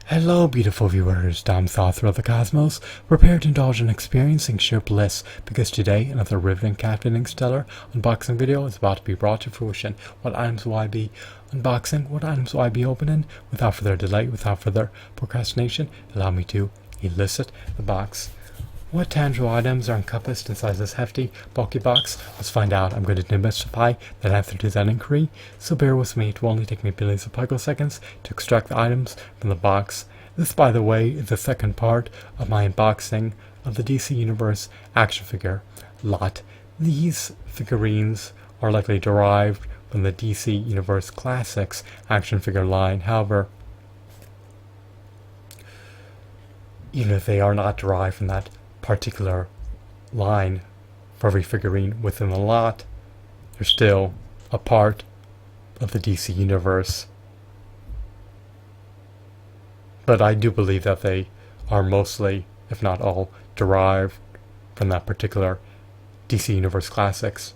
Hello, beautiful viewers. Dom's author of the cosmos. Prepare to indulge in experiencing sheer bliss, because today another riveting, captivating, stellar unboxing video is about to be brought to fruition. What items will I be unboxing? What items will I be opening? Without further delay, without further procrastination, allow me to elicit the box. What tangible items are encompassed inside this hefty, bulky box? Let's find out. I'm going to demystify that answer to that inquiry, so bear with me. It will only take me billions of picoseconds to extract the items from the box. This, by the way, is the second part of my unboxing of the DC Universe action figure lot. These figurines are likely derived from the DC Universe Classics action figure line. However, even if they are not derived from that particular line for every figurine within the lot, they're still a part of the DC universe. But I do believe that they are mostly, if not all, derived from that particular DC Universe Classics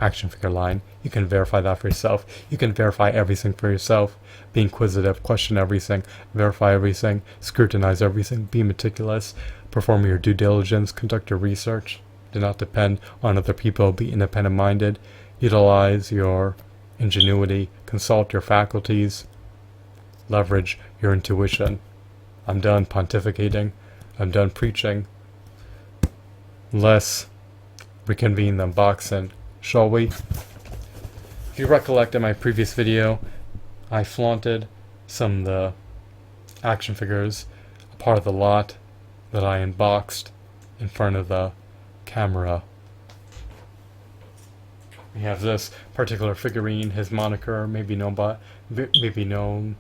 action figure line. You can verify that for yourself. You can verify everything for yourself. Be inquisitive, question everything, verify everything, scrutinize everything, be meticulous, perform your due diligence, conduct your research. Do not depend on other people, be independent minded, utilize your ingenuity, consult your faculties, leverage your intuition. I'm done pontificating, I'm done preaching. Let's reconvene the unboxing, shall we? If you recollect in my previous video, I flaunted some of the action figures, a part of the lot that I unboxed in front of the camera. We have this particular figurine. His moniker may be known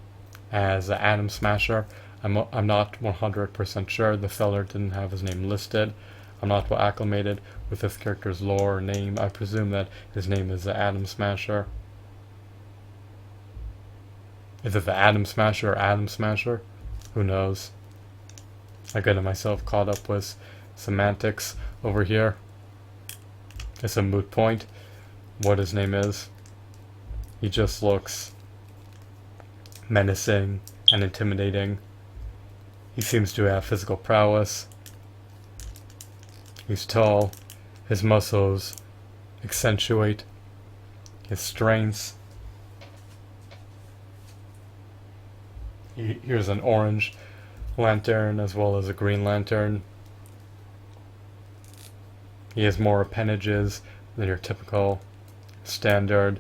as Atom Smasher. I'm not 100% sure. The seller didn't have his name listed. I'm not well acclimated with this character's lore or name. I presume that his name is the Atom Smasher. Is it the Atom Smasher or Atom Smasher? Who knows? I got myself caught up with semantics over here. It's a moot point what his name is. He just looks menacing and intimidating. He seems to have physical prowess. He's tall. His muscles accentuate his strengths. Here's an orange lantern as well as a green lantern. He has more appendages than your typical standard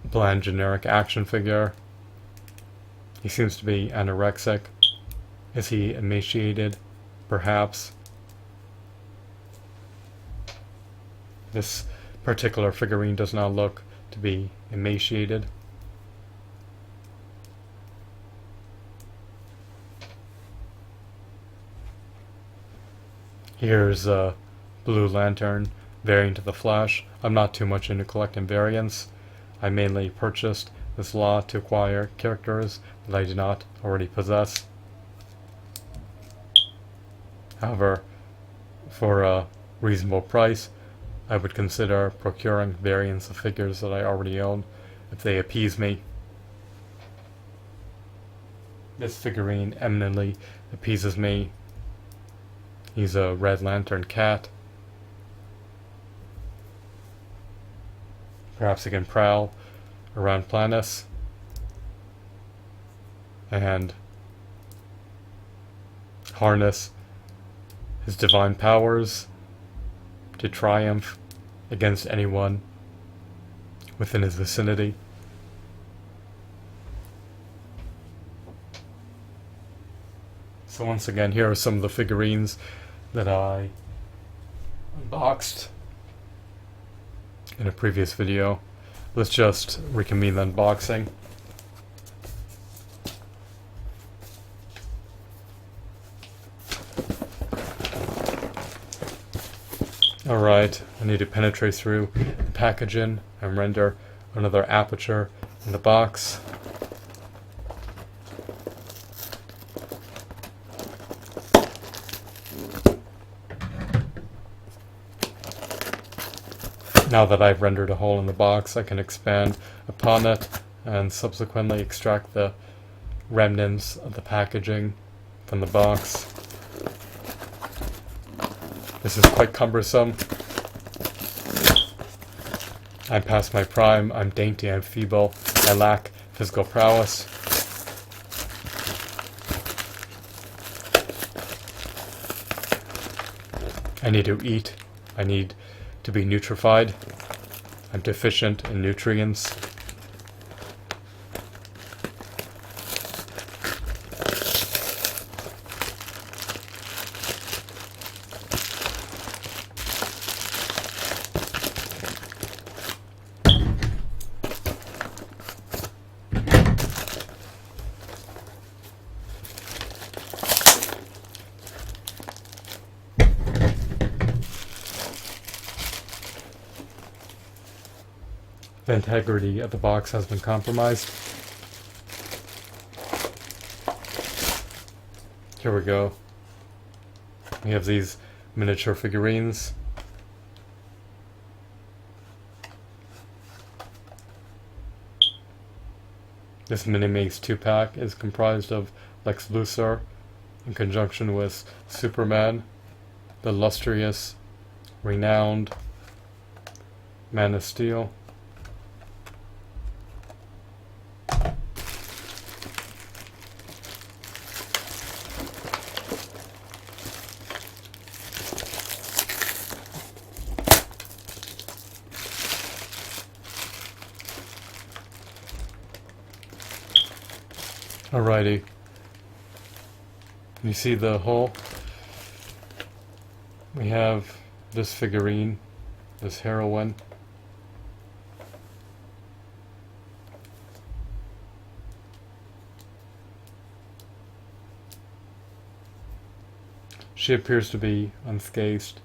bland generic action figure. He seems to be anorexic. Is he emaciated? Perhaps. This particular figurine does not look to be emaciated. Here's a blue lantern variant of the Flash. I'm not too much into collecting variants. I mainly purchased this lot to acquire characters that I do not already possess. However, for a reasonable price, I would consider procuring variants of figures that I already own if they appease me. This figurine eminently appeases me. He's a Red Lantern cat. Perhaps he can prowl around planets and harness his divine powers to triumph against anyone within his vicinity. So once again, here are some of the figurines that I unboxed in a previous video. Let's just reconvene the unboxing. Alright, I need to penetrate through the packaging and render another aperture in the box. Now that I've rendered a hole in the box, I can expand upon it and subsequently extract the remnants of the packaging from the box. This is quite cumbersome. I'm past my prime, I'm dainty, I'm feeble, I lack physical prowess. I need to eat, I need to be nutrified, I'm deficient in nutrients. The integrity of the box has been compromised. Here we go. We have these miniature figurines. This Minimax 2-pack is comprised of Lex Luthor in conjunction with Superman, the illustrious, renowned Man of Steel, Alrighty. You see the hole? We have this figurine, this heroine. She appears to be unscathed.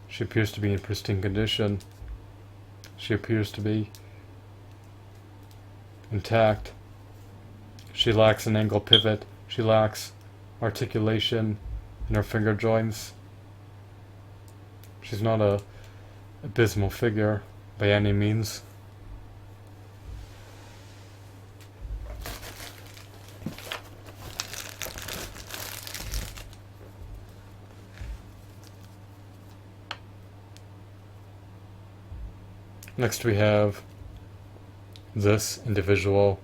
She appears to be in pristine condition. She appears to be intact. She lacks an angle pivot. She lacks articulation in her finger joints. She's not a abysmal figure by any means. Next we have this individual.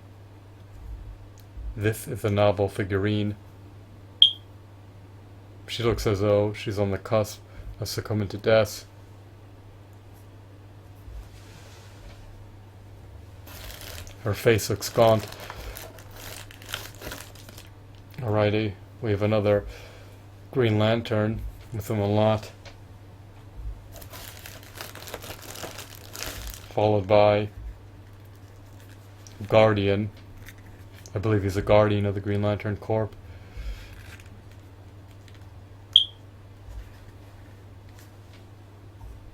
This is a novel figurine. She looks as though she's on the cusp of succumbing to death. Her face looks gaunt. Alrighty, we have another Green Lantern with him a lot. Followed by Guardian. I believe he's a guardian of the Green Lantern Corps.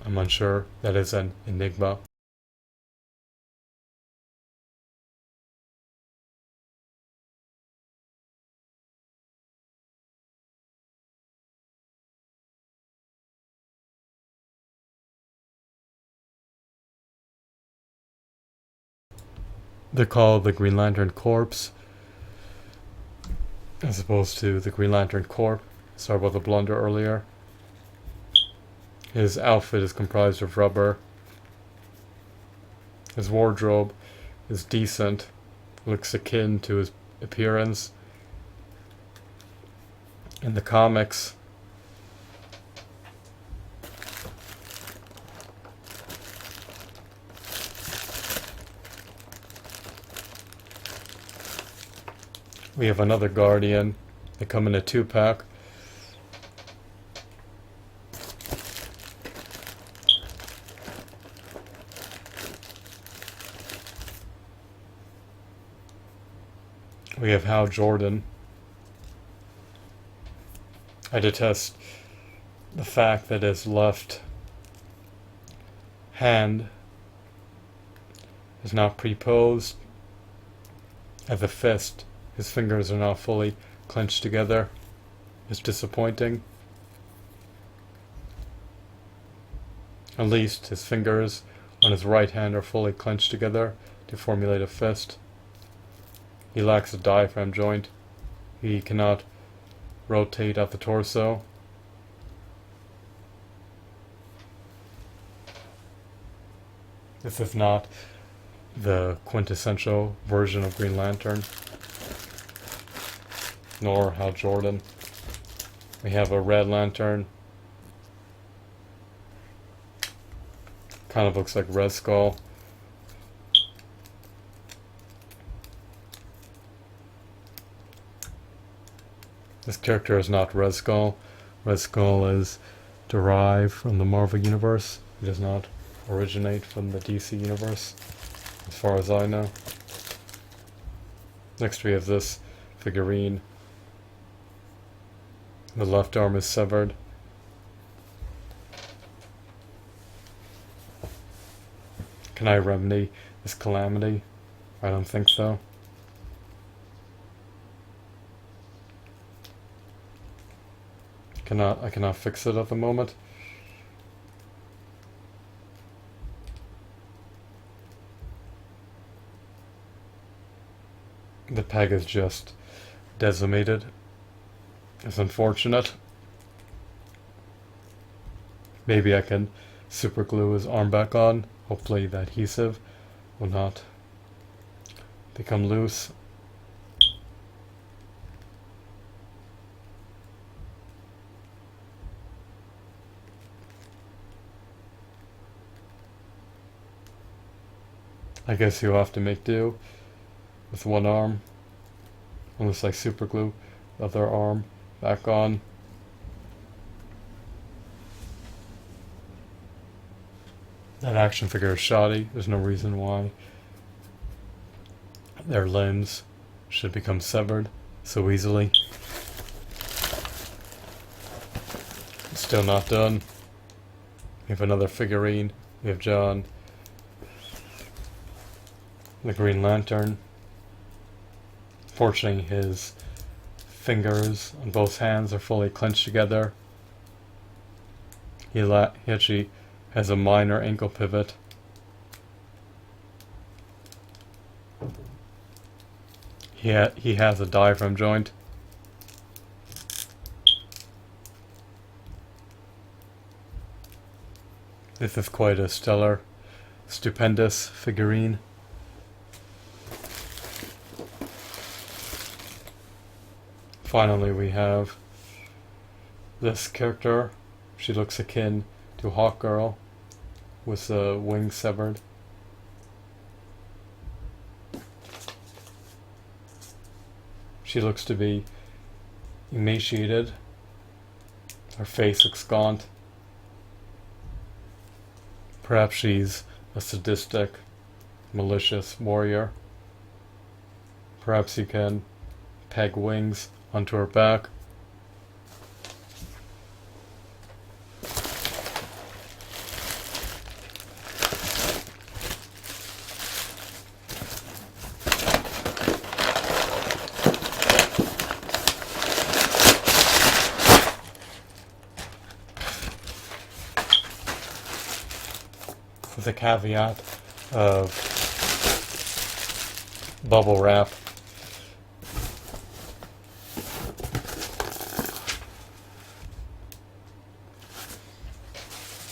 I'm unsure. That is an enigma. They're called the Green Lantern Corps, as opposed to the Green Lantern Corps. Sorry about the blunder earlier. His outfit is comprised of rubber. His wardrobe is decent, looks akin to his appearance in the comics. We have another Guardian. They come in a 2-pack. We have Hal Jordan. I detest the fact that his left hand is not preposed as a fist. His fingers are not fully clenched together. It's disappointing. At least his fingers on his right hand are fully clenched together to formulate a fist. He lacks a diaphragm joint. He cannot rotate at the torso. This is not the quintessential version of Green Lantern, nor Hal Jordan. We have a Red Lantern. Kind of looks like Red Skull. This character is not Red Skull. Red Skull is derived from the Marvel Universe. He does not originate from the DC Universe, as far as I know. Next we have this figurine. The left arm is severed. Can I remedy this calamity? I don't think so. I cannot fix it at the moment. The peg is just decimated. It's unfortunate. Maybe I can super glue his arm back on. Hopefully the adhesive will not become loose. I guess you'll have to make do with one arm, unless I super glue the other arm back on. That action figure is shoddy. There's no reason why their limbs should become severed so easily. Still not done. We have another figurine. We have John, the Green Lantern. Fortunately, his fingers on both hands are fully clenched together. He actually has a minor ankle pivot. He has a diaphragm joint. This is quite a stellar, stupendous figurine. Finally, we have this character. She looks akin to Hawkgirl, with the wings severed. She looks to be emaciated. Her face looks gaunt. Perhaps she's a sadistic, malicious warrior. Perhaps you can peg wings onto her back. With a caveat of bubble wrap.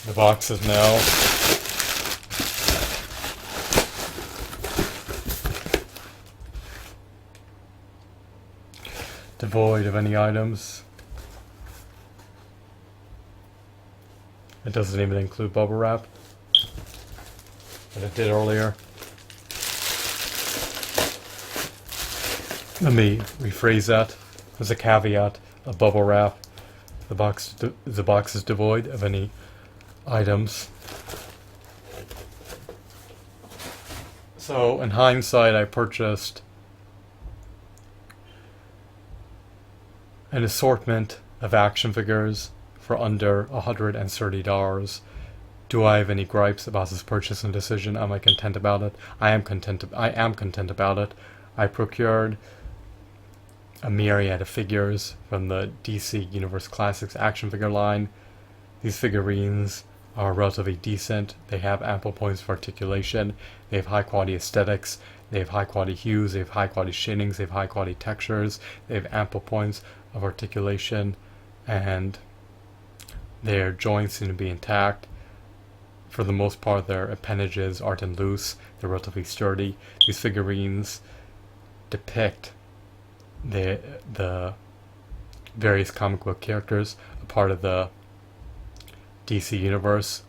The box is now devoid of any items. It doesn't even include bubble wrap, but it did earlier. Let me rephrase that. As a caveat of bubble wrap, the box is devoid of any items. So in hindsight, I purchased an assortment of action figures for under $130. Do I have any gripes about this purchasing decision? Am I content about it? I am content about it. I procured a myriad of figures from the DC Universe Classics action figure line. These figurines are relatively decent. They have ample points of articulation. They have high quality aesthetics. They have high quality hues. They have high quality shadings. They have high quality textures. They have ample points of articulation, and their joints seem to be intact. For the most part, their appendages aren't in loose. They're relatively sturdy. These figurines depict the various comic book characters, a part of the DC universe.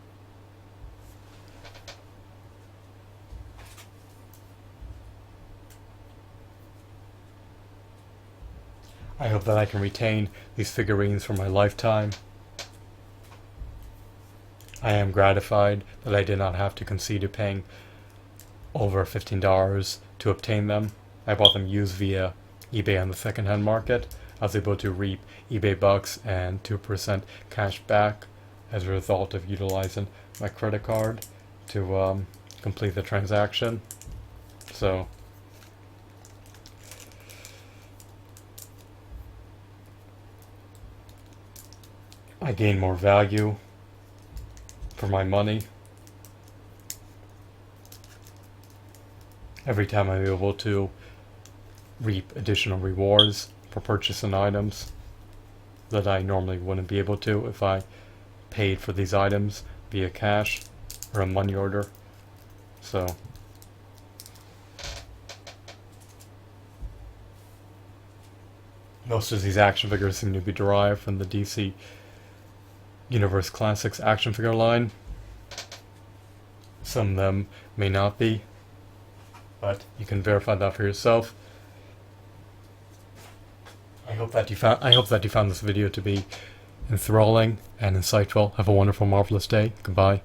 I hope that I can retain these figurines for my lifetime. I am gratified that I did not have to concede to paying over $15 to obtain them. I bought them used via eBay on the secondhand market. I was able to reap eBay bucks and 2% cash back as a result of utilizing my credit card to complete the transaction. So I gain more value for my money every time I'm able to reap additional rewards for purchasing items that I normally wouldn't be able to if I paid for these items via cash or a money order. So most of these action figures seem to be derived from the DC Universe Classics action figure line. Some of them may not be, but you can verify that for yourself. I hope that you found this video to be enthralling and insightful. Have a wonderful, marvelous day. Goodbye.